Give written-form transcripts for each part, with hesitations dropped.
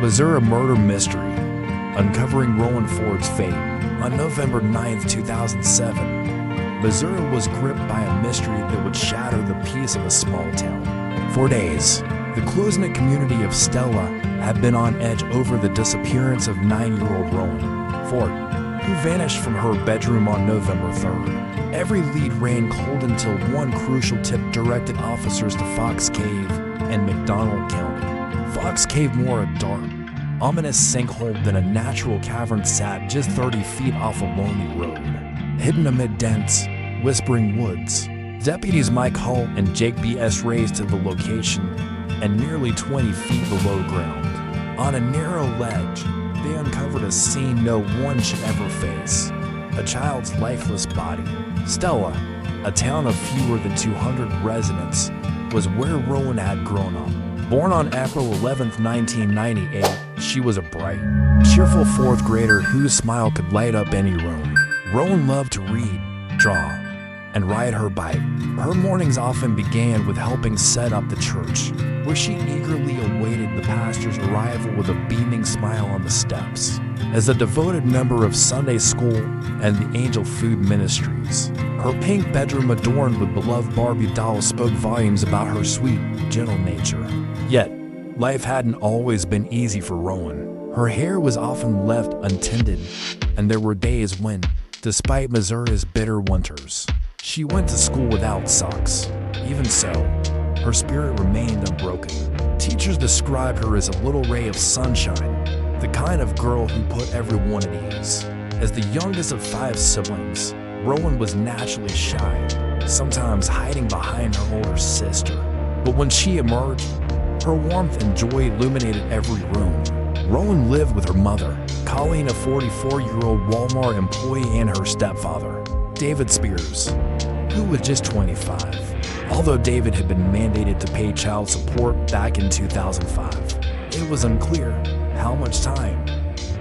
Missouri Murder Mystery, uncovering Rowan Ford's fate. On November 9, 2007, Missouri was gripped by a mystery that would shatter the peace of a small town. For days, the close-knit community of Stella had been on edge over the disappearance of 9-year-old Rowan Ford, who vanished from her bedroom on November 3rd. Every lead ran cold until one crucial tip directed officers to Fox Cave and McDonald County. Fox Cave more a dark, ominous sinkhole than a natural cavern sat just 30 feet off a lonely road, hidden amid dense, whispering woods. Deputies Mike Hull and Jake B.S. raced to the location, and nearly 20 feet below ground, on a narrow ledge, they uncovered a scene no one should ever face: a child's lifeless body. Stella, a town of fewer than 200 residents, was where Rowan had grown up. Born on April 11, 1998, she was a bright, cheerful fourth grader whose smile could light up any room. Rowan loved to read, draw, and ride her bike. Her mornings often began with helping set up the church, where she eagerly awaited the pastor's arrival with a beaming smile on the steps. As a devoted member of Sunday school and the Angel Food Ministries, her pink bedroom adorned with beloved Barbie dolls spoke volumes about her sweet, gentle nature. Yet, life hadn't always been easy for Rowan. Her hair was often left untended, and there were days when, despite Missouri's bitter winters, she went to school without socks. Even so, her spirit remained unbroken. Teachers described her as a little ray of sunshine, the kind of girl who put everyone at ease. As the youngest of 5 siblings, Rowan was naturally shy, sometimes hiding behind her older sister. But when she emerged, her warmth and joy illuminated every room. Rowan lived with her mother, Colleen, a 44-year-old Walmart employee, and her stepfather, David Spears, who was just 25. Although David had been mandated to pay child support back in 2005, it was unclear how much time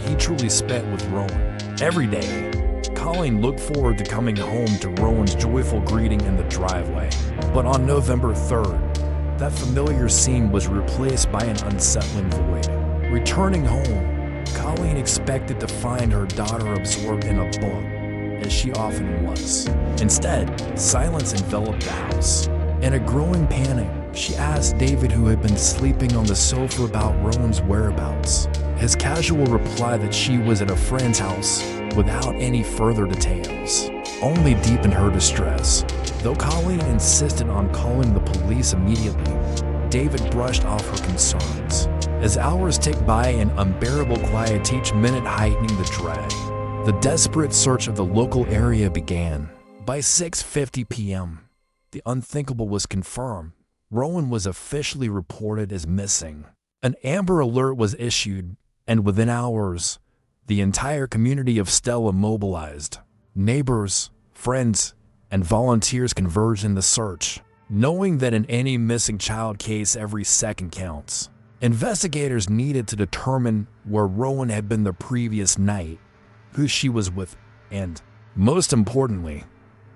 he truly spent with Rowan. Every day, Colleen looked forward to coming home to Rowan's joyful greeting in the driveway. But on November 3rd, that familiar scene was replaced by an unsettling void. Returning home, Colleen expected to find her daughter absorbed in a book, as she often was. Instead, silence enveloped the house. In a growing panic, she asked David, who had been sleeping on the sofa, about Rowan's whereabouts. His casual reply that she was at a friend's house, without any further details, only deepened her distress. Though Colleen insisted on calling the police immediately, David brushed off her concerns. As hours ticked by in unbearable quiet, each minute heightening the dread, the desperate search of the local area began. By 6:50 p.m., the unthinkable was confirmed. Rowan was officially reported as missing. An Amber Alert was issued, and within hours, the entire community of Stella mobilized. Neighbors, friends, and volunteers converged in the search, knowing that in any missing child case, every second counts. Investigators needed to determine where Rowan had been the previous night, who she was with, and, most importantly,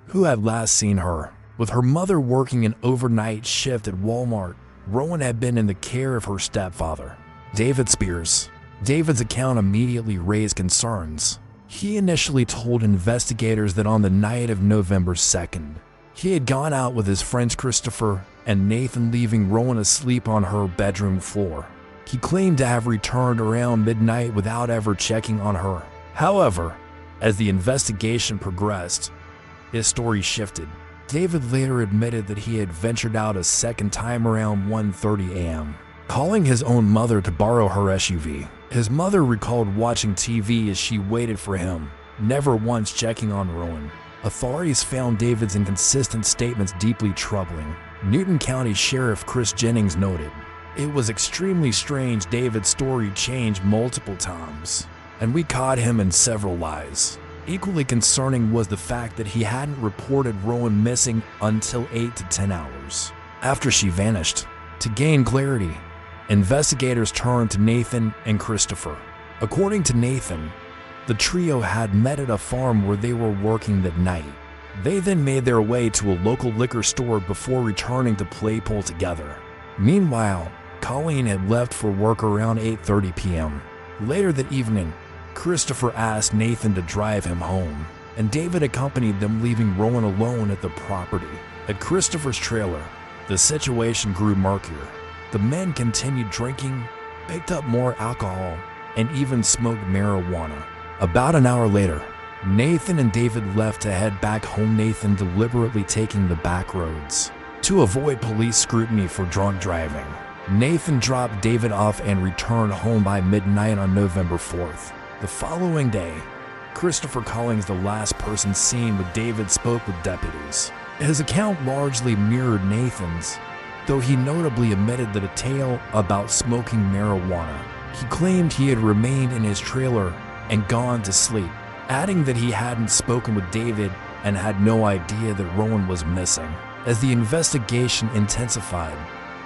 who had last seen her. With her mother working an overnight shift at Walmart, Rowan had been in the care of her stepfather, David Spears. David's account immediately raised concerns. He initially told investigators that on the night of November 2nd, he had gone out with his friends Christopher and Nathan, leaving Rowan asleep on her bedroom floor. He claimed to have returned around midnight without ever checking on her. However, as the investigation progressed, his story shifted. David later admitted that he had ventured out a second time around 1:30 a.m., calling his own mother to borrow her SUV. His mother recalled watching TV as she waited for him, never once checking on Rowan. Authorities found David's inconsistent statements deeply troubling. Newton County Sheriff Chris Jennings noted, "It was extremely strange. David's story changed multiple times, and we caught him in several lies." Equally concerning was the fact that he hadn't reported Rowan missing until 8 to 10 hours after she vanished. To gain clarity, investigators turned to Nathan and Christopher. According to Nathan, the trio had met at a farm where they were working that night. They then made their way to a local liquor store before returning to play pool together. Meanwhile, Colleen had left for work around 8:30 p.m. Later that evening, Christopher asked Nathan to drive him home, and David accompanied them, leaving Rowan alone at the property. At Christopher's trailer, the situation grew murkier. The men continued drinking, picked up more alcohol, and even smoked marijuana. About an hour later, Nathan and David left to head back home, Nathan deliberately taking the back roads to avoid police scrutiny for drunk driving. Nathan dropped David off and returned home by midnight on November 4th. The following day, Christopher Collins, the last person seen with David, spoke with deputies. His account largely mirrored Nathan's, though he notably omitted the detail about smoking marijuana. He claimed he had remained in his trailer and gone to sleep, adding that he hadn't spoken with David and had no idea that Rowan was missing. As the investigation intensified,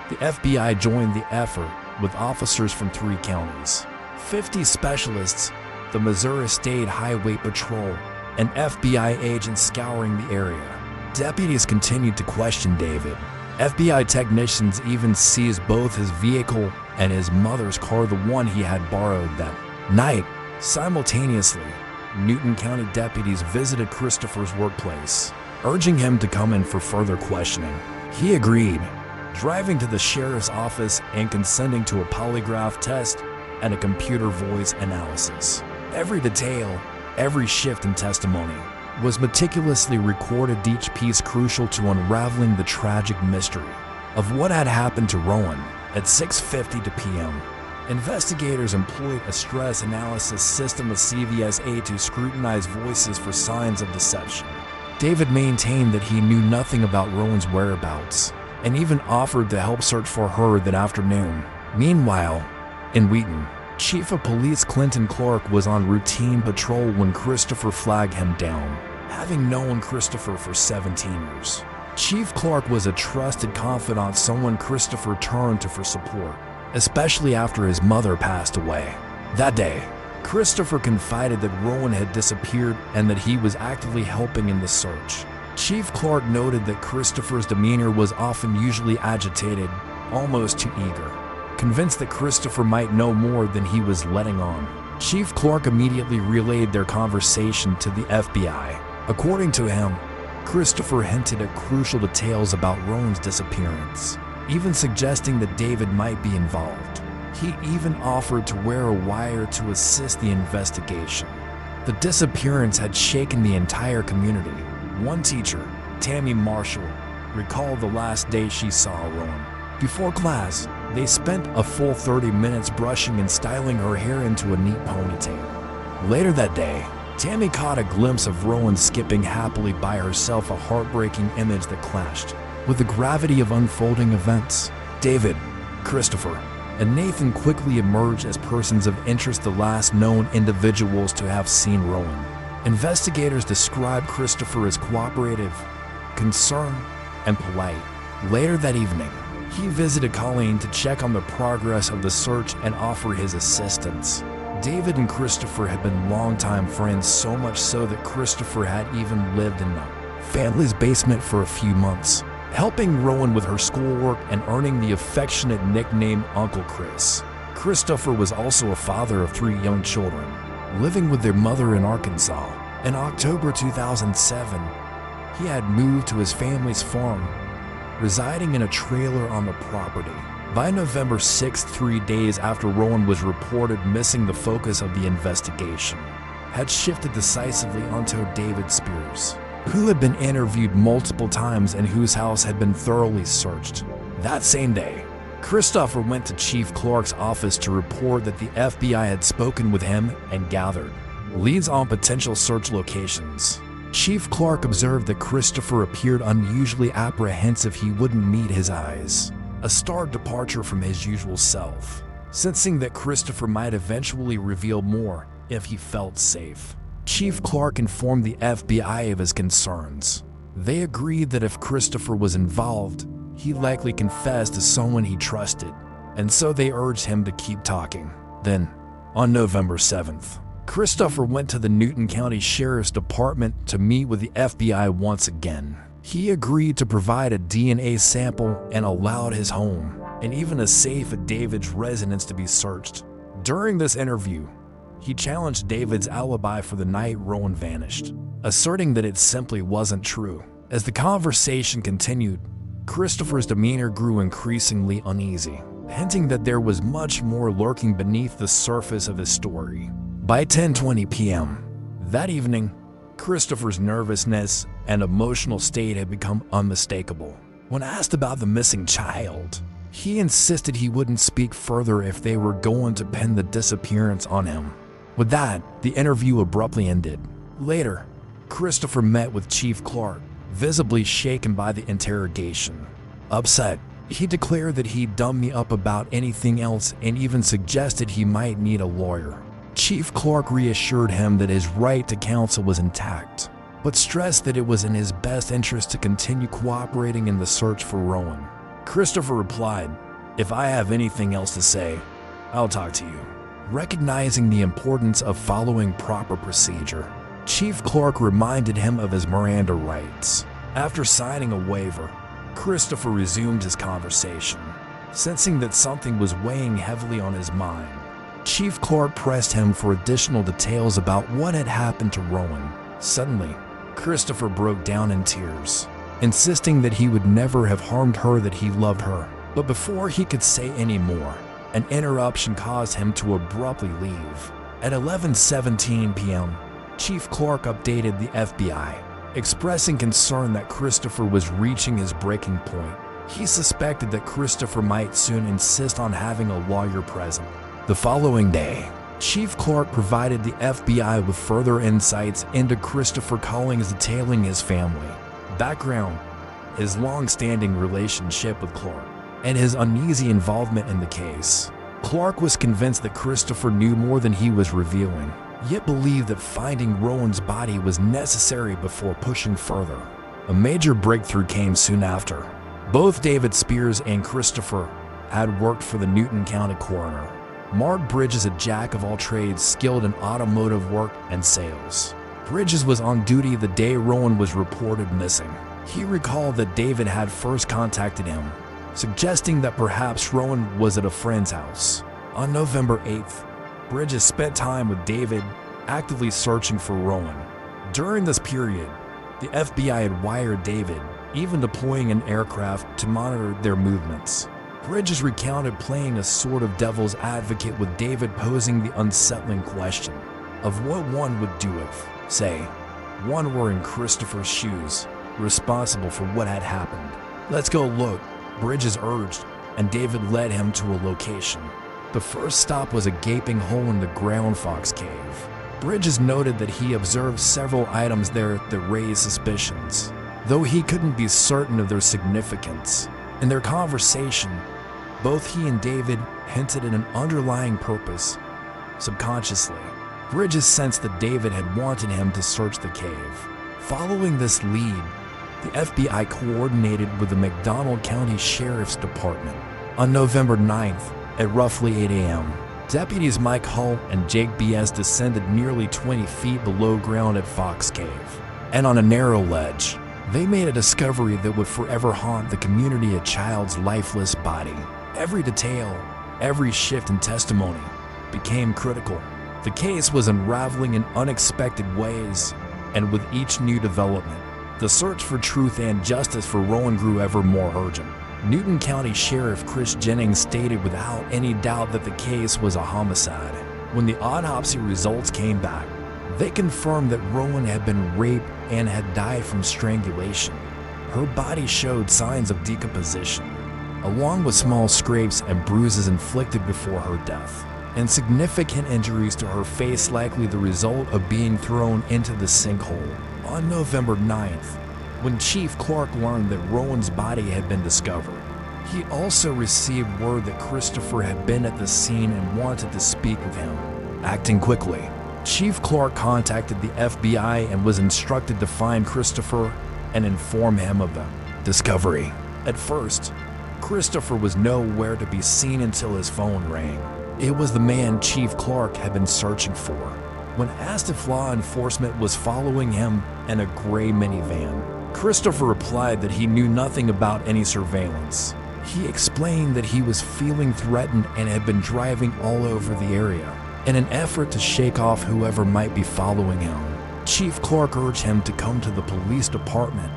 the FBI joined the effort with officers from 3 counties, 50 specialists, the Missouri State Highway Patrol, and FBI agents scouring the area. Deputies continued to question David. FBI technicians even seized both his vehicle and his mother's car, the one he had borrowed that night. Simultaneously, Newton County deputies visited Christopher's workplace, urging him to come in for further questioning. He agreed, driving to the sheriff's office and consenting to a polygraph test and a computer voice analysis. Every detail, every shift in testimony was meticulously recorded, each piece crucial to unraveling the tragic mystery of what had happened to Rowan. At 6:50 p.m., investigators employed a stress analysis system with CVSA to scrutinize voices for signs of deception. David maintained that he knew nothing about Rowan's whereabouts and even offered to help search for her that afternoon. Meanwhile, in Wheaton, Chief of Police Clinton Clark was on routine patrol when Christopher flagged him down. Having known Christopher for 17 years, Chief Clark was a trusted confidant, someone Christopher turned to for support, especially after his mother passed away. That day, Christopher confided that Rowan had disappeared and that he was actively helping in the search. Chief Clark noted that Christopher's demeanor was often usually agitated, almost too eager. Convinced that Christopher might know more than he was letting on, Chief Clark immediately relayed their conversation to the FBI. According to him, Christopher hinted at crucial details about Rowan's disappearance, even suggesting that David might be involved. He even offered to wear a wire to assist the investigation. The disappearance had shaken the entire community. One teacher, Tammy Marshall, recalled the last day she saw Rowan. Before class, they spent a full 30 minutes brushing and styling her hair into a neat ponytail. Later that day, Tammy caught a glimpse of Rowan skipping happily by herself, a heartbreaking image that clashed with the gravity of unfolding events. David, Christopher, and Nathan quickly emerged as persons of interest, the last known individuals to have seen Rowan. Investigators described Christopher as cooperative, concerned, and polite. Later that evening, he visited Colleen to check on the progress of the search and offer his assistance. David and Christopher had been longtime friends, so much so that Christopher had even lived in the family's basement for a few months, helping Rowan with her schoolwork and earning the affectionate nickname Uncle Chris. Christopher was also a father of 3 young children, living with their mother in Arkansas. In October 2007, he had moved to his family's farm, residing in a trailer on the property. By November 6th, 3 days after Rowan was reported missing, the focus of the investigation had shifted decisively onto David Spears, who had been interviewed multiple times and whose house had been thoroughly searched. That same day, Christopher went to Chief Clark's office to report that the FBI had spoken with him and gathered leads on potential search locations. Chief Clark observed that Christopher appeared unusually apprehensive. He wouldn't meet his eyes, a stark departure from his usual self. Sensing that Christopher might eventually reveal more if he felt safe, Chief Clark informed the FBI of his concerns. They agreed that if Christopher was involved, he likely confessed to someone he trusted, and so they urged him to keep talking. Then, on November 7th, Christopher went to the Newton County Sheriff's Department to meet with the FBI once again. He agreed to provide a DNA sample and allowed his home and even a safe at David's residence to be searched. During this interview, he challenged David's alibi for the night Rowan vanished, asserting that it simply wasn't true. As the conversation continued, Christopher's demeanor grew increasingly uneasy, hinting that there was much more lurking beneath the surface of his story. By 10:20 p.m. that evening, Christopher's nervousness and emotional state had become unmistakable. When asked about the missing child, he insisted he wouldn't speak further if they were going to pin the disappearance on him. With that, the interview abruptly ended. Later, Christopher met with Chief Clark, visibly shaken by the interrogation. Upset, he declared that he'd done me up about anything else and even suggested he might need a lawyer. Chief Clark reassured him that his right to counsel was intact, but stressed that it was in his best interest to continue cooperating in the search for Rowan. Christopher replied, "If I have anything else to say, I'll talk to you." Recognizing the importance of following proper procedure, Chief Clark reminded him of his Miranda rights. After signing a waiver, Christopher resumed his conversation, sensing that something was weighing heavily on his mind. Chief Clark pressed him for additional details about what had happened to Rowan. Suddenly, Christopher broke down in tears, insisting that he would never have harmed her, that he loved her. But before he could say any more, an interruption caused him to abruptly leave. At 11:17 p.m., Chief Clark updated the FBI, expressing concern that Christopher was reaching his breaking point. He suspected that Christopher might soon insist on having a lawyer present. The following day, Chief Clark provided the FBI with further insights into Christopher Collins, detailing his family, background, his long-standing relationship with Clark, and his uneasy involvement in the case. Clark was convinced that Christopher knew more than he was revealing, yet believed that finding Rowan's body was necessary before pushing further. A major breakthrough came soon after. Both David Spears and Christopher had worked for the Newton County coroner. Mark Bridges, a jack of all trades skilled in automotive work and sales. Bridges was on duty the day Rowan was reported missing. He recalled that David had first contacted him, suggesting that perhaps Rowan was at a friend's house. On November 8th, Bridges spent time with David, actively searching for Rowan. During this period, the FBI had wired David, even deploying an aircraft to monitor their movements. Bridges recounted playing a sort of devil's advocate, with David posing the unsettling question of what one would do if, say, one were in Christopher's shoes, responsible for what had happened. "Let's go look," Bridges urged, and David led him to a location. The first stop was a gaping hole in the ground fox cave. Bridges noted that he observed several items there that raised suspicions, though he couldn't be certain of their significance. In their conversation, both he and David hinted at an underlying purpose. Subconsciously, Bridges sensed that David had wanted him to search the cave. Following this lead, the FBI coordinated with the McDonald County Sheriff's Department. On November 9th, at roughly 8 a.m., deputies Mike Hull and Jake B.S. descended nearly 20 feet below ground at Fox Cave, and on a narrow ledge, they made a discovery that would forever haunt the community: a child's lifeless body. Every detail, every shift in testimony became critical. The case was unraveling in unexpected ways, and with each new development, the search for truth and justice for Rowan grew ever more urgent. Newton County Sheriff Chris Jennings stated without any doubt that the case was a homicide. When the autopsy results came back, they confirmed that Rowan had been raped and had died from strangulation. Her body showed signs of decomposition, along with small scrapes and bruises inflicted before her death, and significant injuries to her face, likely the result of being thrown into the sinkhole. On November 9th, when Chief Clark learned that Rowan's body had been discovered, he also received word that Christopher had been at the scene and wanted to speak with him. Acting quickly, Chief Clark contacted the FBI and was instructed to find Christopher and inform him of the discovery. At first, Christopher was nowhere to be seen until his phone rang. It was the man Chief Clark had been searching for. When asked if law enforcement was following him in a gray minivan, Christopher replied that he knew nothing about any surveillance. He explained that he was feeling threatened and had been driving all over the area in an effort to shake off whoever might be following him. Chief Clark urged him to come to the police department,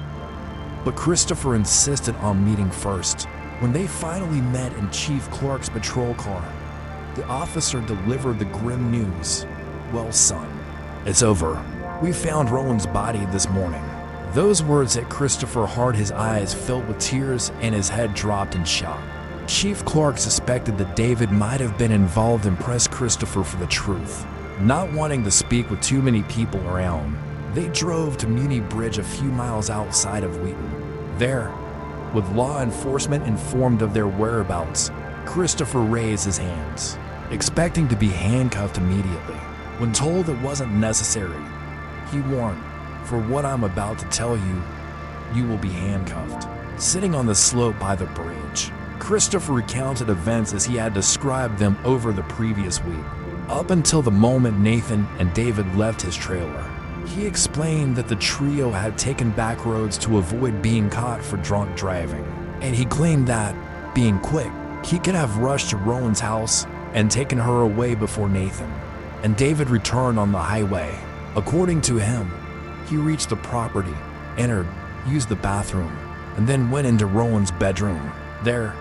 but Christopher insisted on meeting first. When they finally met in Chief Clark's patrol car, the officer delivered the grim news. "Well, son, it's over. We found Rowan's body this morning." Those words hit Christopher hard. His eyes filled with tears and his head dropped in shock. Chief Clark suspected that David might have been involved and pressed Christopher for the truth. Not wanting to speak with too many people around, they drove to Muni Bridge a few miles outside of Wheaton. There, with law enforcement informed of their whereabouts, Christopher raised his hands, expecting to be handcuffed immediately. When told it wasn't necessary, he warned, "For what I'm about to tell you, you will be handcuffed." Sitting on the slope by the bridge, Christopher recounted events as he had described them over the previous week, up until the moment Nathan and David left his trailer. He explained that the trio had taken back roads to avoid being caught for drunk driving, and he claimed that, being quick, he could have rushed to Rowan's house and taken her away before Nathan and David returned on the highway. According to him, he reached the property, entered, used the bathroom, and then went into Rowan's bedroom. There,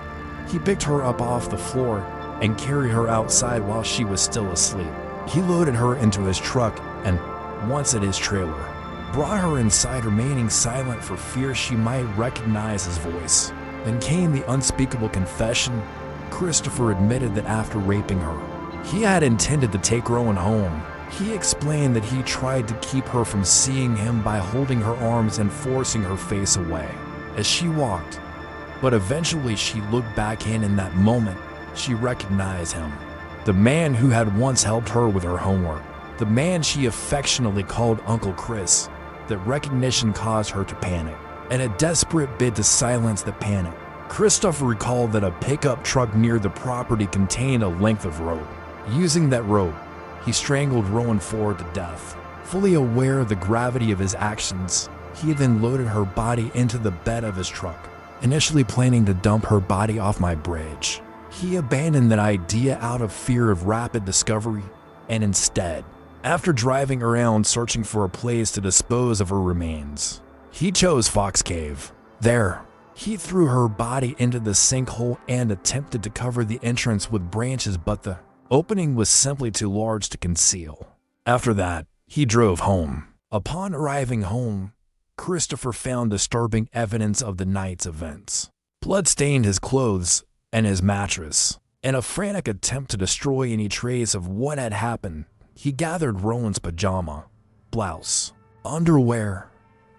he picked her up off the floor and carried her outside while she was still asleep. He loaded her into his truck and, once at his trailer, brought her inside, remaining silent for fear she might recognize his voice. Then came the unspeakable confession. Christopher admitted that after raping her, he had intended to take Rowan home. He explained that he tried to keep her from seeing him by holding her arms and forcing her face away as she walked. But eventually she looked back in that moment, she recognized him. The man who had once helped her with her homework. The man she affectionately called Uncle Chris. That recognition caused her to panic. In a desperate bid to silence the panic, Christopher recalled that a pickup truck near the property contained a length of rope. Using that rope, he strangled Rowan Ford to death. Fully aware of the gravity of his actions, he then loaded her body into the bed of his truck, initially planning to dump her body off my bridge. He abandoned that idea out of fear of rapid discovery, and instead, after driving around searching for a place to dispose of her remains, he chose Fox Cave. There, he threw her body into the sinkhole and attempted to cover the entrance with branches, but the opening was simply too large to conceal. After that, he drove home. Upon arriving home, Christopher found disturbing evidence of the night's events. Blood stained his clothes and his mattress. In a frantic attempt to destroy any trace of what had happened, he gathered Rowan's pajama, blouse, underwear,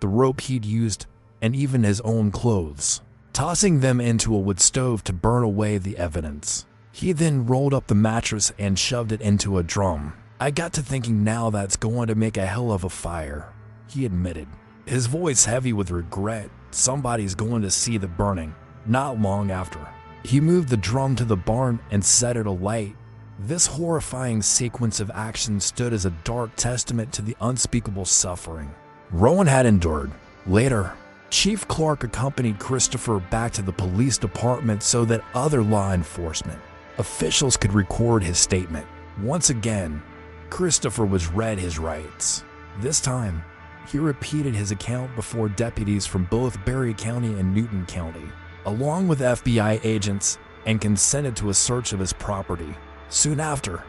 the rope he'd used, and even his own clothes, tossing them into a wood stove to burn away the evidence. He then rolled up the mattress and shoved it into a drum. "I got to thinking, now that's going to make a hell of a fire," he admitted, his voice heavy with regret. "Somebody's going to see the burning." Not long after, he moved the drum to the barn and set it alight. This horrifying sequence of action stood as a dark testament to the unspeakable suffering Rowan had endured. Later, Chief Clark accompanied Christopher back to the police department so that other law enforcement officials could record his statement. Once again, Christopher was read his rights. This time, he repeated his account before deputies from both Berry County and Newton County, along with FBI agents, and consented to a search of his property. Soon after,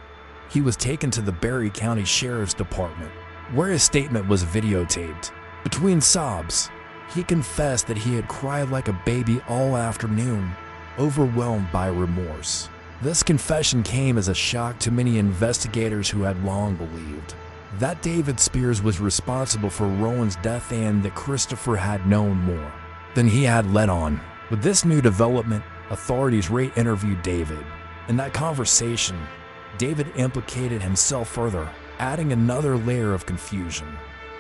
he was taken to the Berry County Sheriff's Department, where his statement was videotaped. Between sobs, he confessed that he had cried like a baby all afternoon, overwhelmed by remorse. This confession came as a shock to many investigators who had long believed that David Spears was responsible for Rowan's death and that Christopher had known more than he had let on. With this new development, authorities re-interviewed David. In that conversation, David implicated himself further, adding another layer of confusion.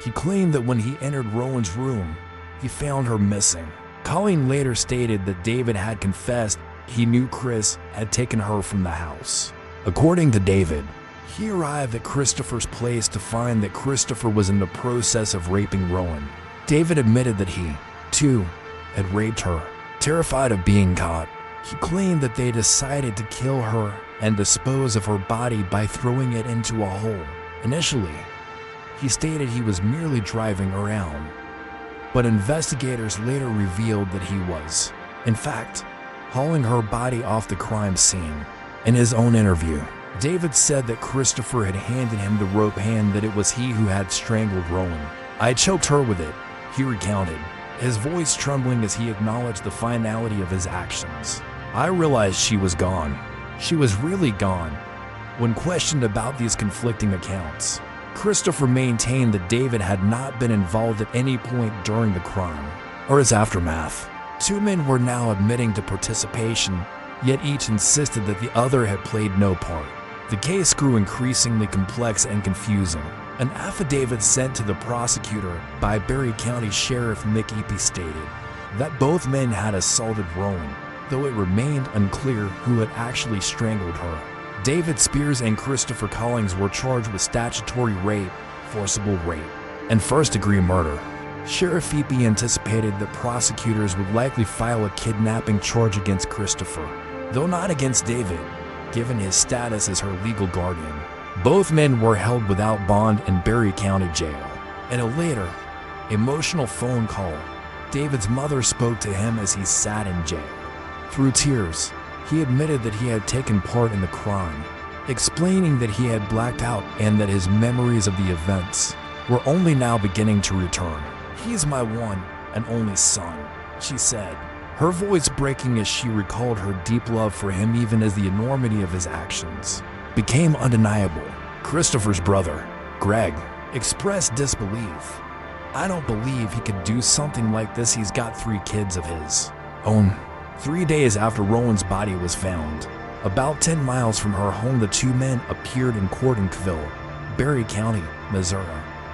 He claimed that when he entered Rowan's room, he found her missing. Colleen later stated that David had confessed he knew Chris had taken her from the house. According to David, he arrived at Christopher's place to find that Christopher was in the process of raping Rowan. David admitted that he, too, had raped her. Terrified of being caught, He claimed that they decided to kill her and dispose of her body by throwing it into a hole. Initially, he stated he was merely driving around, but investigators later revealed that he was, in fact, hauling her body off the crime scene. In his own interview, David said that Christopher had handed him the rope and that it was he who had strangled Rowan. "I choked her with it," he recounted, his voice trembling as he acknowledged the finality of his actions. "I realized she was gone. She was really gone." When questioned about these conflicting accounts, Christopher maintained that David had not been involved at any point during the crime or its aftermath. Two men were now admitting to participation, yet each insisted that the other had played no part. The case grew increasingly complex and confusing. An affidavit sent to the prosecutor by Berry County Sheriff Mick Eppy stated that both men had assaulted Rowan, though it remained unclear who had actually strangled her. David Spears and Christopher Collins were charged with statutory rape, forcible rape, and first-degree murder. Sheriff Eppy anticipated that prosecutors would likely file a kidnapping charge against Christopher, though not against David, given his status as her legal guardian. Both men were held without bond in Berry County Jail. In a later, emotional phone call, David's mother spoke to him as he sat in jail. Through tears, he admitted that he had taken part in the crime, explaining that he had blacked out and that his memories of the events were only now beginning to return. "He's my one and only son," she said, her voice breaking as she recalled her deep love for him even as the enormity of his actions became undeniable. Christopher's brother, Greg, expressed disbelief. "I don't believe he could do something like this. He's got 3 kids of his own." 3 days after Rowan's body was found, about 10 miles from her home, the two men appeared in court in Courtroom, Berry County, Missouri,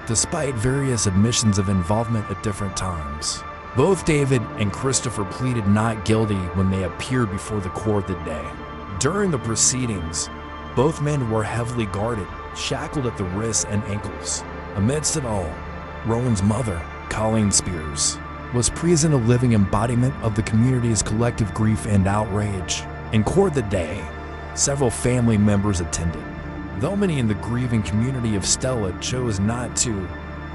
despite various admissions of involvement at different times. Both David and Christopher pleaded not guilty when they appeared before the court that day. During the proceedings, both men were heavily guarded, shackled at the wrists and ankles. Amidst it all, Rowan's mother, Colleen Spears, was present, a living embodiment of the community's collective grief and outrage. In court that day, several family members attended, though many in the grieving community of Stella chose not to,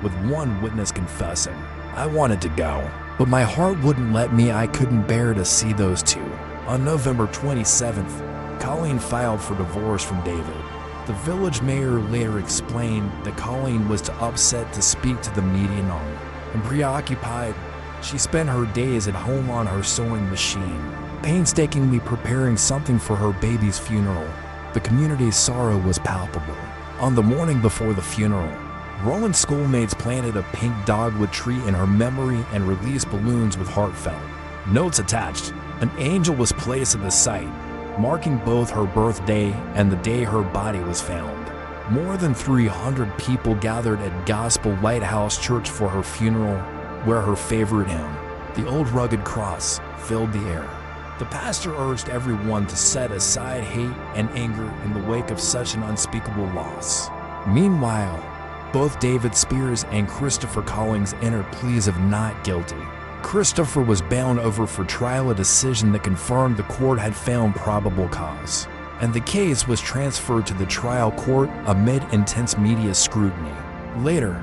with one witness confessing, "I wanted to go, but my heart wouldn't let me. I couldn't bear to see those two." On November 27th, Colleen filed for divorce from David. The village mayor later explained that Colleen was too upset to speak to the media and preoccupied. She spent her days at home on her sewing machine, painstakingly preparing something for her baby's funeral. The community's sorrow was palpable. On the morning before the funeral, Rowan's schoolmates planted a pink dogwood tree in her memory and released balloons with heartfelt notes attached. An angel was placed at the site, marking both her birthday and the day her body was found. More than 300 people gathered at Gospel Lighthouse Church for her funeral, where her favorite hymn, "The Old Rugged Cross," filled the air. The pastor urged everyone to set aside hate and anger in the wake of such an unspeakable loss. Meanwhile, both David Spears and Christopher Collins entered pleas of not guilty. Christopher was bound over for trial, a decision that confirmed the court had found probable cause, and the case was transferred to the trial court amid intense media scrutiny. Later,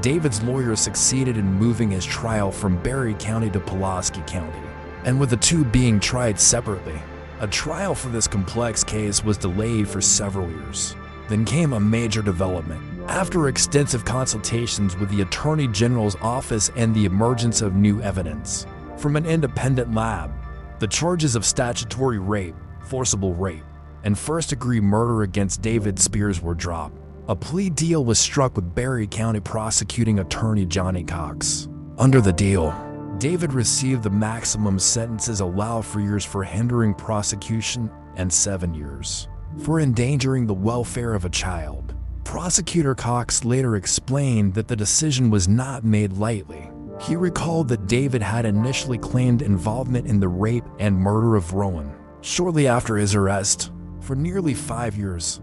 David's lawyer succeeded in moving his trial from Berry County to Pulaski County, and with the two being tried separately, a trial for this complex case was delayed for several years. Then came a major development. After extensive consultations with the Attorney General's office and the emergence of new evidence from an independent lab, the charges of statutory rape, forcible rape, and first-degree murder against David Spears were dropped. A plea deal was struck with Berry County prosecuting attorney Johnny Cox. Under the deal, David received the maximum sentences allowed for years for hindering prosecution and 7 years for endangering the welfare of a child. Prosecutor Cox later explained that the decision was not made lightly. He recalled that David had initially claimed involvement in the rape and murder of Rowan shortly after his arrest. For nearly 5 years,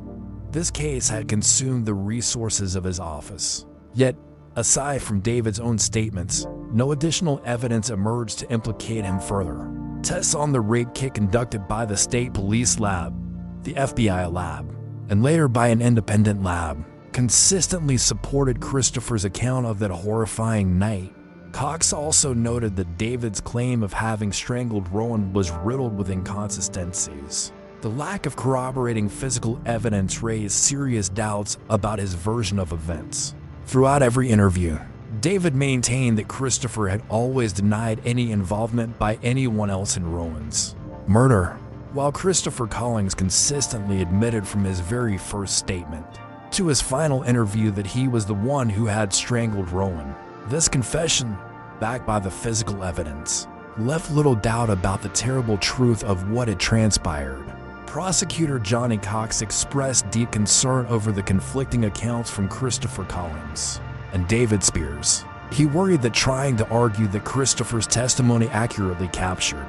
this case had consumed the resources of his office. Yet, aside from David's own statements, no additional evidence emerged to implicate him further. Tests on the rape kit conducted by the state police lab, the FBI lab, and later by an independent lab, consistently supported Christopher's account of that horrifying night. Cox also noted that David's claim of having strangled Rowan was riddled with inconsistencies. The lack of corroborating physical evidence raised serious doubts about his version of events. Throughout every interview, David maintained that Christopher had always denied any involvement by anyone else in Rowan's murder, while Christopher Collins consistently admitted from his very first statement to his final interview that he was the one who had strangled Rowan. This confession, backed by the physical evidence, left little doubt about the terrible truth of what had transpired. Prosecutor Johnny Cox expressed deep concern over the conflicting accounts from Christopher Collins and David Spears. He worried that trying to argue that Christopher's testimony accurately captured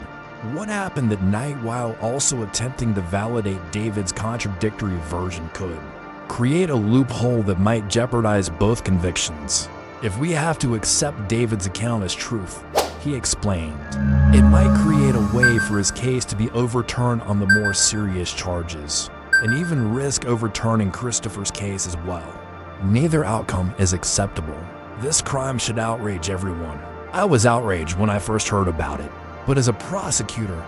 what happened that night while also attempting to validate David's contradictory version could create a loophole that might jeopardize both convictions. If we have to accept David's account as truth, he explained, it might create a way for his case to be overturned on the more serious charges, and even risk overturning Christopher's case as well. Neither outcome is acceptable. This crime should outrage everyone. I was outraged when I first heard about it, but as a prosecutor,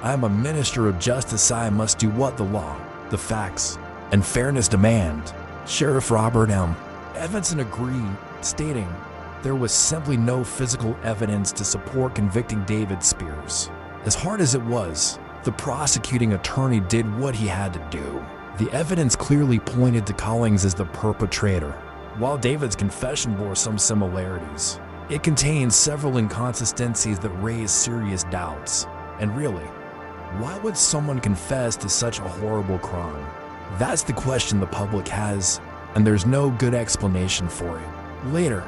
I am a minister of justice. I must do what the law, the facts, and fairness demand. Sheriff Robert M. Evanson agreed, stating there was simply no physical evidence to support convicting David Spears. As hard as it was, the prosecuting attorney did what he had to do. The evidence clearly pointed to Collins as the perpetrator. While David's confession bore some similarities, it contained several inconsistencies that raised serious doubts. And really, why would someone confess to such a horrible crime? That's the question the public has, and there's no good explanation for it. Later,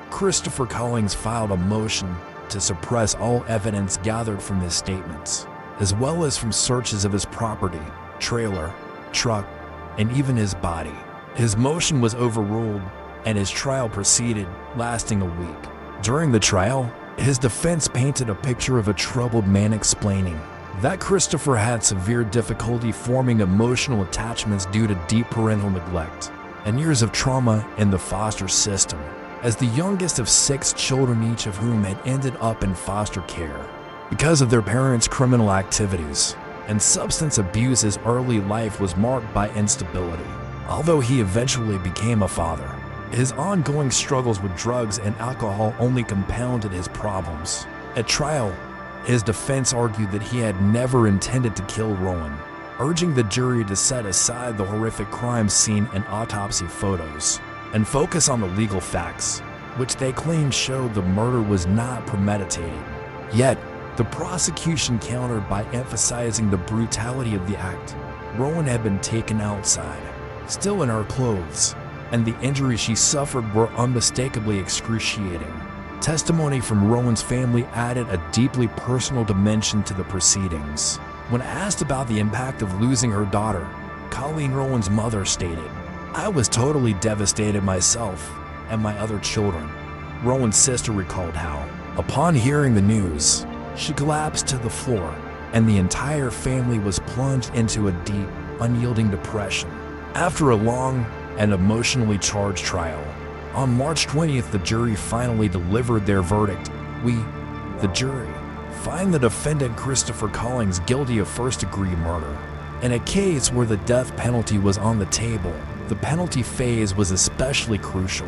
Christopher Collins filed a motion to suppress all evidence gathered from his statements, as well as from searches of his property, trailer, truck, and even his body. His motion was overruled, and his trial proceeded, lasting a week. During the trial, his defense painted a picture of a troubled man explaining that Christopher had severe difficulty forming emotional attachments due to deep parental neglect and years of trauma in the foster system. As the youngest of 6 children, each of whom had ended up in foster care because of their parents' criminal activities and substance abuse, his early life was marked by instability. Although he eventually became a father, his ongoing struggles with drugs and alcohol only compounded his problems. At trial, his defense argued that he had never intended to kill Rowan, urging the jury to set aside the horrific crime scene and autopsy photos and focus on the legal facts, which they claimed showed the murder was not premeditated. Yet, the prosecution countered by emphasizing the brutality of the act. Rowan had been taken outside, still in her clothes, and the injuries she suffered were unmistakably excruciating. Testimony from Rowan's family added a deeply personal dimension to the proceedings. When asked about the impact of losing her daughter, Colleen Rowan's mother stated, "I was totally devastated myself and my other children." Rowan's sister recalled how, upon hearing the news, she collapsed to the floor, and the entire family was plunged into a deep, unyielding depression. After a long and emotionally charged trial, on March 20th, the jury finally delivered their verdict. We, the jury, find the defendant Christopher Collins guilty of first-degree murder. In a case where the death penalty was on the table, the penalty phase was especially crucial.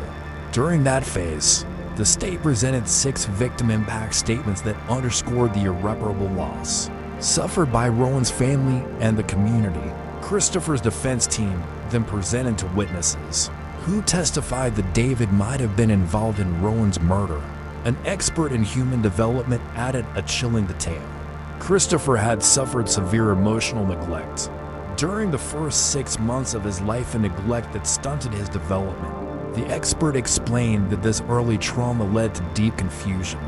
During that phase, the state presented 6 victim impact statements that underscored the irreparable loss suffered by Rowan's family and the community. Christopher's defense team then presented to witnesses who testified that David might have been involved in Rowan's murder. An expert in human development added a chilling detail. Christopher had suffered severe emotional neglect during the first 6 months of his life, a neglect that stunted his development. The expert explained that this early trauma led to deep confusion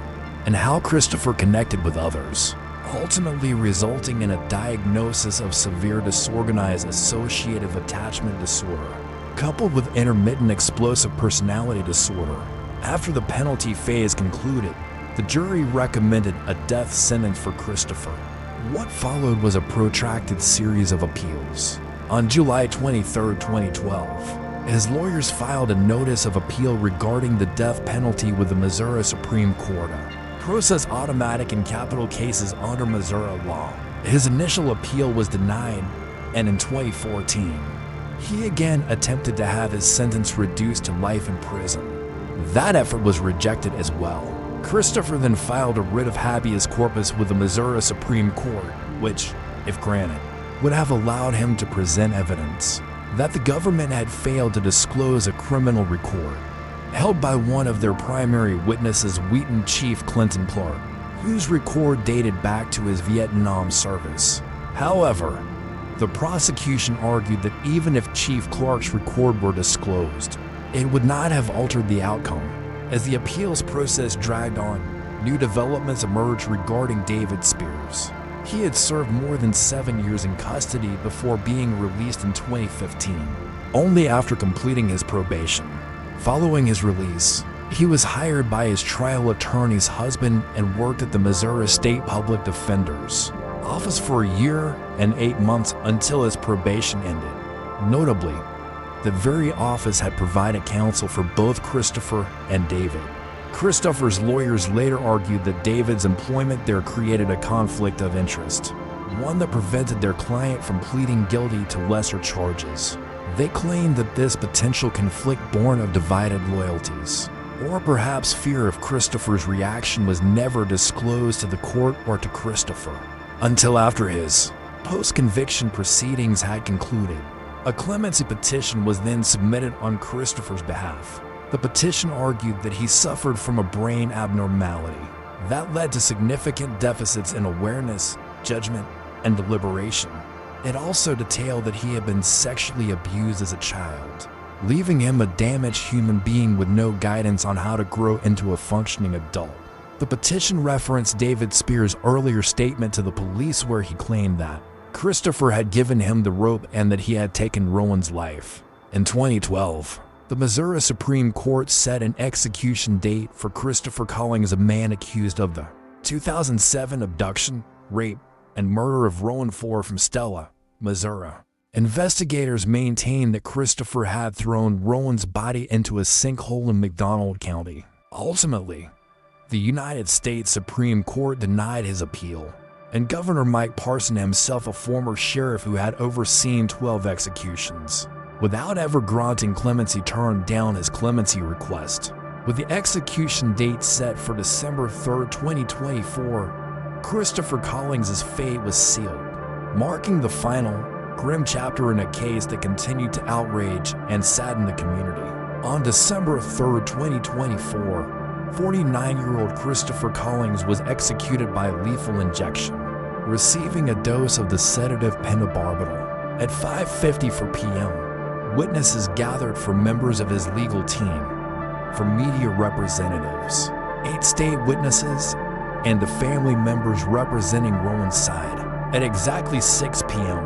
and how Christopher connected with others, ultimately resulting in a diagnosis of severe disorganized associative attachment disorder, coupled with intermittent explosive personality disorder. After the penalty phase concluded, The jury recommended a death sentence for Christopher. What followed was a protracted series of appeals. On July 23, 2012, his lawyers filed a notice of appeal regarding the death penalty with the Missouri Supreme Court. Process automatic in capital cases under Missouri law. His initial appeal was denied, and in 2014, he again attempted to have his sentence reduced to life in prison. That effort was rejected as well. Christopher then filed a writ of habeas corpus with the Missouri Supreme Court, which, if granted, would have allowed him to present evidence that the government had failed to disclose a criminal record held by one of their primary witnesses, Wheaton Chief Clinton Clark, whose record dated back to his Vietnam service. However, the prosecution argued that even if Chief Clark's record were disclosed, it would not have altered the outcome. As the appeals process dragged on, new developments emerged regarding David Spears. He had served more than 7 years in custody before being released in 2015, only after completing his probation. Following his release, he was hired by his trial attorney's husband and worked at the Missouri State Public Defender's office for a year and 8 months until his probation ended. Notably, the very office had provided counsel for both Christopher and David. Christopher's lawyers later argued that David's employment there created a conflict of interest, one that prevented their client from pleading guilty to lesser charges. They claimed that this potential conflict born of divided loyalties, or perhaps fear of Christopher's reaction, was never disclosed to the court or to Christopher until after his post-conviction proceedings had concluded. A clemency petition was then submitted on Christopher's behalf. The petition argued that he suffered from a brain abnormality that led to significant deficits in awareness, judgment, and deliberation. It also detailed that he had been sexually abused as a child, leaving him a damaged human being with no guidance on how to grow into a functioning adult. The petition referenced David Spears' earlier statement to the police where he claimed that Christopher had given him the rope and that he had taken Rowan's life. In 2012, the Missouri Supreme Court set an execution date for Christopher Collings, a man accused of the 2007 abduction, rape, and murder of Rowan Ford from Stella, Missouri. Investigators maintained that Christopher had thrown Rowan's body into a sinkhole in McDonald County. Ultimately, the United States Supreme Court denied his appeal, and Governor Mike Parson, himself a former sheriff who had overseen 12 executions, without ever granting clemency, turned down his clemency request. With the execution date set for December 3, 2024, Christopher Collings' fate was sealed, marking the final, grim chapter in a case that continued to outrage and sadden the community. On December 3, 2024, 49-year-old Christopher Collings was executed by lethal injection, receiving a dose of the sedative pentobarbital. At 5:54 p.m., witnesses gathered from members of his legal team, from media representatives, 8 state witnesses, and the family members representing Rowan's side. At exactly 6 p.m.,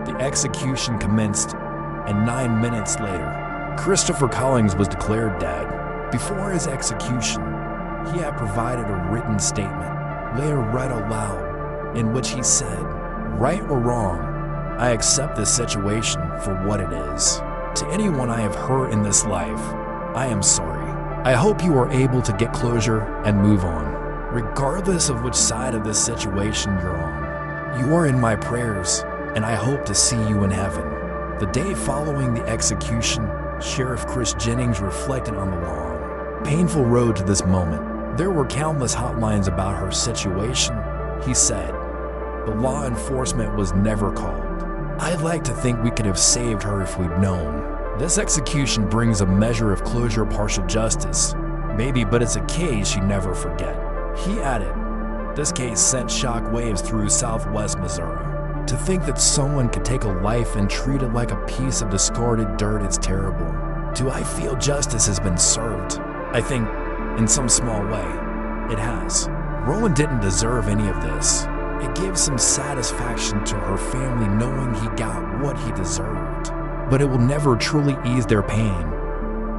the execution commenced, and 9 minutes later, Christopher Collings was declared dead. Before his execution, he had provided a written statement, later read aloud, in which he said, "Right or wrong, I accept this situation for what it is. To anyone I have hurt in this life, I am sorry. I hope you are able to get closure and move on, regardless of which side of this situation you're on. You are in my prayers, and I hope to see you in heaven." The day following the execution, Sheriff Chris Jennings reflected on the long, painful road to this moment. "There were countless hotlines about her situation," he said, "but law enforcement was never called. I'd like to think we could have saved her if we'd known. This execution brings a measure of closure, partial justice, maybe, but it's a case you never forget." He added, "This case sent shock waves through southwest Missouri. To think that someone could take a life and treat it like a piece of discarded dirt is terrible. Do I feel justice has been served? I think, in some small way, it has. Rowan didn't deserve any of this. It gives some satisfaction to her family knowing he got what he deserved, but it will never truly ease their pain."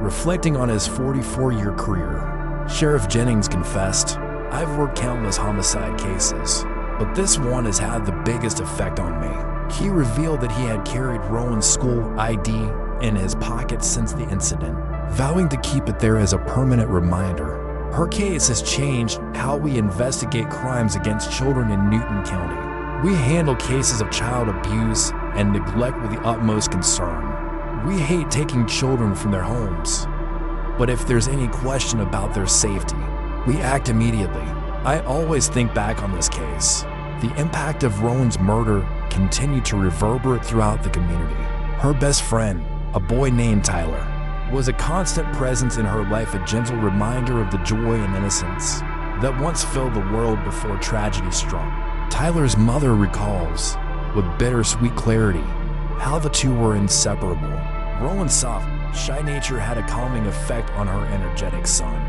Reflecting on his 44-year career, Sheriff Jennings confessed, I've worked countless homicide cases, but this one has had the biggest effect on me. He revealed that he had carried Rowan's school ID in his pocket since the incident, vowing to keep it there as a permanent reminder. Her case has changed how we investigate crimes against children in Newton County. We handle cases of child abuse and neglect with the utmost concern. We hate taking children from their homes, but if there's any question about their safety, we act immediately. I always think back on this case. The impact of Rowan's murder continued to reverberate throughout the community. Her best friend, a boy named Tyler, was a constant presence in her life, a gentle reminder of the joy and innocence that once filled the world before tragedy struck. Tyler's mother recalls, with bittersweet clarity, how the two were inseparable. Rowan's soft, shy nature had a calming effect on her energetic son,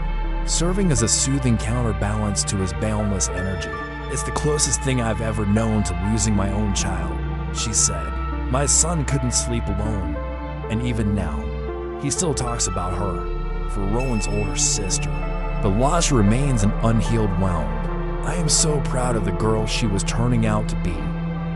serving as a soothing counterbalance to his boundless energy. "It's the closest thing I've ever known to losing my own child," she said. "My son couldn't sleep alone, and even now, he still talks about her." For Rowan's older sister, the loss remains an unhealed wound. "I am so proud of the girl she was turning out to be,"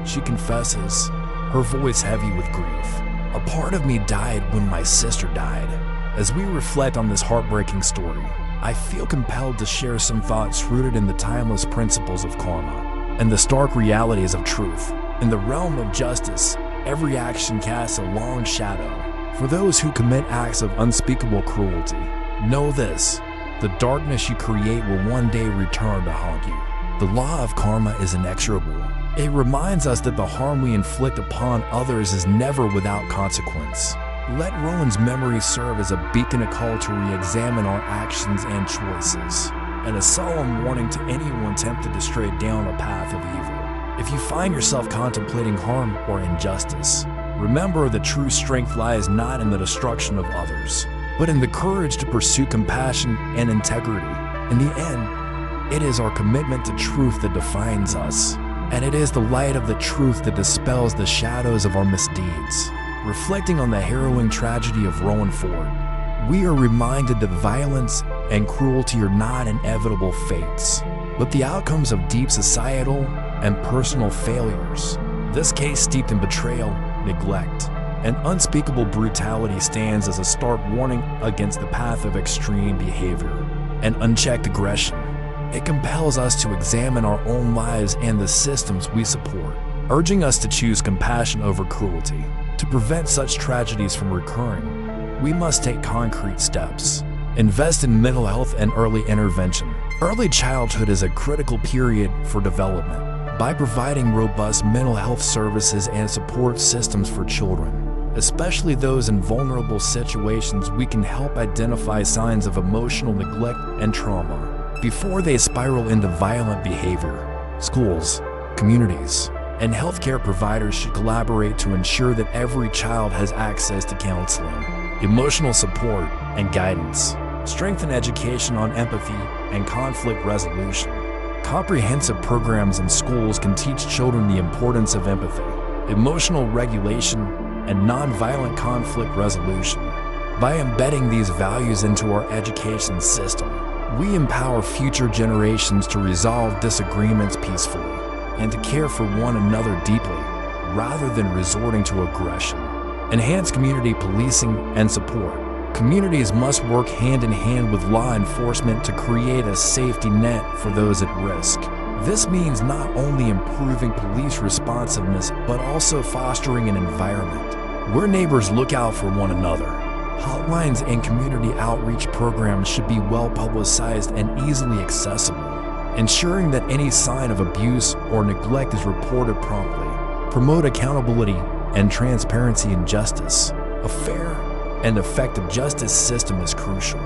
she confesses, her voice heavy with grief. "A part of me died when my sister died." As we reflect on this heartbreaking story, I feel compelled to share some thoughts rooted in the timeless principles of karma and the stark realities of truth. In the realm of justice, every action casts a long shadow. For those who commit acts of unspeakable cruelty, know this: the darkness you create will one day return to haunt you. The law of karma is inexorable. It reminds us that the harm we inflict upon others is never without consequence. Let Rowan's memory serve as a beacon, a call to re-examine our actions and choices, and a solemn warning to anyone tempted to stray down a path of evil. If you find yourself contemplating harm or injustice, remember that true strength lies not in the destruction of others, but in the courage to pursue compassion and integrity. In the end, it is our commitment to truth that defines us, and it is the light of the truth that dispels the shadows of our misdeeds. Reflecting on the harrowing tragedy of Rowan Ford, we are reminded that violence and cruelty are not inevitable fates, but the outcomes of deep societal and personal failures. This case, steeped in betrayal, neglect, and unspeakable brutality, stands as a stark warning against the path of extreme behavior and unchecked aggression. It compels us to examine our own lives and the systems we support, urging us to choose compassion over cruelty. To prevent such tragedies from recurring, we must take concrete steps. Invest in mental health and early intervention. Early childhood is a critical period for development. By providing robust mental health services and support systems for children, especially those in vulnerable situations, we can help identify signs of emotional neglect and trauma before they spiral into violent behavior. Schools, communities, and healthcare providers should collaborate to ensure that every child has access to counseling, emotional support, and guidance. Strengthen education on empathy and conflict resolution. Comprehensive programs in schools can teach children the importance of empathy, emotional regulation, and nonviolent conflict resolution. By embedding these values into our education system, we empower future generations to resolve disagreements peacefully and to care for one another deeply, rather than resorting to aggression. Enhance community policing and support. Communities must work hand in hand with law enforcement to create a safety net for those at risk. This means not only improving police responsiveness, but also fostering an environment where neighbors look out for one another. Hotlines and community outreach programs should be well publicized and easily accessible, ensuring that any sign of abuse or neglect is reported promptly. Promote accountability and transparency in justice. A fair and effective justice system is crucial,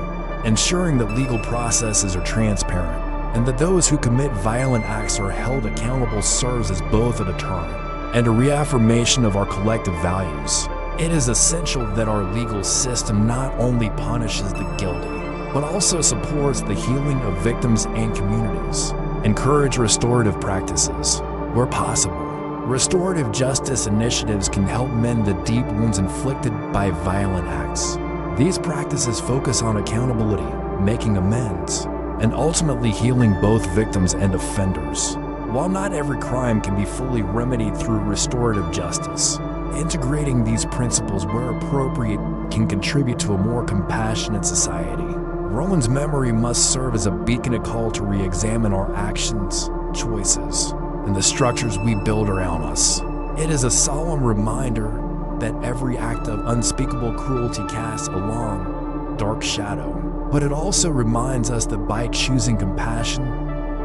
ensuring that legal processes are transparent and that those who commit violent acts are held accountable serves as both a deterrent and a reaffirmation of our collective values. It is essential that our legal system not only punishes the guilty, but also supports the healing of victims and communities. Encourage restorative practices where possible. Restorative justice initiatives can help mend the deep wounds inflicted by violent acts. These practices focus on accountability, making amends, and ultimately healing both victims and offenders. While not every crime can be fully remedied through restorative justice, integrating these principles where appropriate can contribute to a more compassionate society. Rowan's memory must serve as a beacon of call to re-examine our actions, choices, and the structures we build around us. It is a solemn reminder that every act of unspeakable cruelty casts a long, dark shadow. But it also reminds us that by choosing compassion,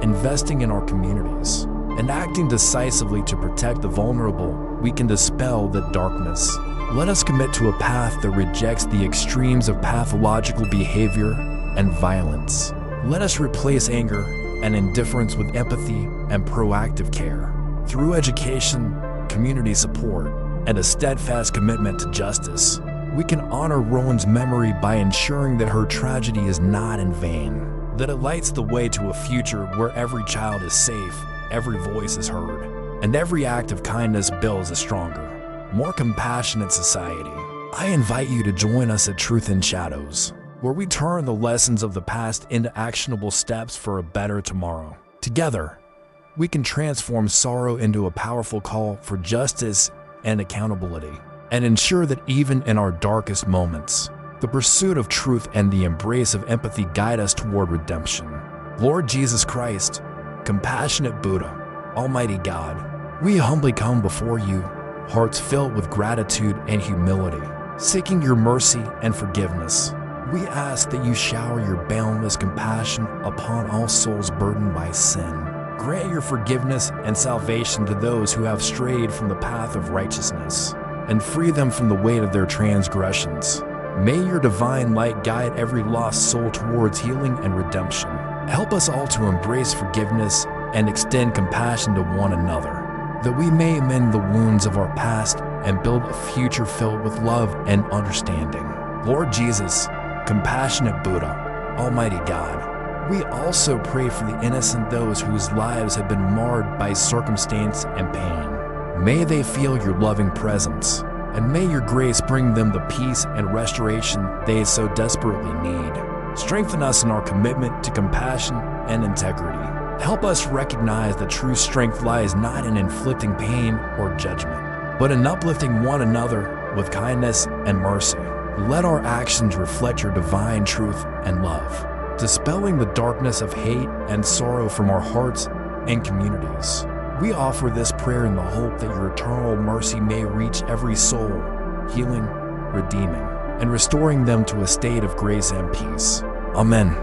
investing in our communities, and acting decisively to protect the vulnerable, we can dispel the darkness. Let us commit to a path that rejects the extremes of pathological behavior and violence. Let us replace anger and indifference with empathy and proactive care. Through education, community support, and a steadfast commitment to justice, we can honor Rowan's memory by ensuring that her tragedy is not in vain, that it lights the way to a future where every child is safe, every voice is heard, and every act of kindness builds a stronger, more compassionate society. I invite you to join us at Truth in Shadows, where we turn the lessons of the past into actionable steps for a better tomorrow. Together, we can transform sorrow into a powerful call for justice and accountability, and ensure that even in our darkest moments, the pursuit of truth and the embrace of empathy guide us toward redemption. Lord Jesus Christ, compassionate Buddha, Almighty God, we humbly come before you, hearts filled with gratitude and humility, seeking your mercy and forgiveness. We ask that you shower your boundless compassion upon all souls burdened by sin. Grant your forgiveness and salvation to those who have strayed from the path of righteousness, and free them from the weight of their transgressions. May your divine light guide every lost soul towards healing and redemption. Help us all to embrace forgiveness and extend compassion to one another, that we may mend the wounds of our past and build a future filled with love and understanding. Lord Jesus, compassionate Buddha, Almighty God, we also pray for the innocent, those whose lives have been marred by circumstance and pain. May they feel your loving presence, and may your grace bring them the peace and restoration they so desperately need. Strengthen us in our commitment to compassion and integrity. Help us recognize that true strength lies not in inflicting pain or judgment, but in uplifting one another with kindness and mercy. Let our actions reflect your divine truth and love, dispelling the darkness of hate and sorrow from our hearts and communities. We offer this prayer in the hope that your eternal mercy may reach every soul, healing, redeeming, and restoring them to a state of grace and peace. Amen.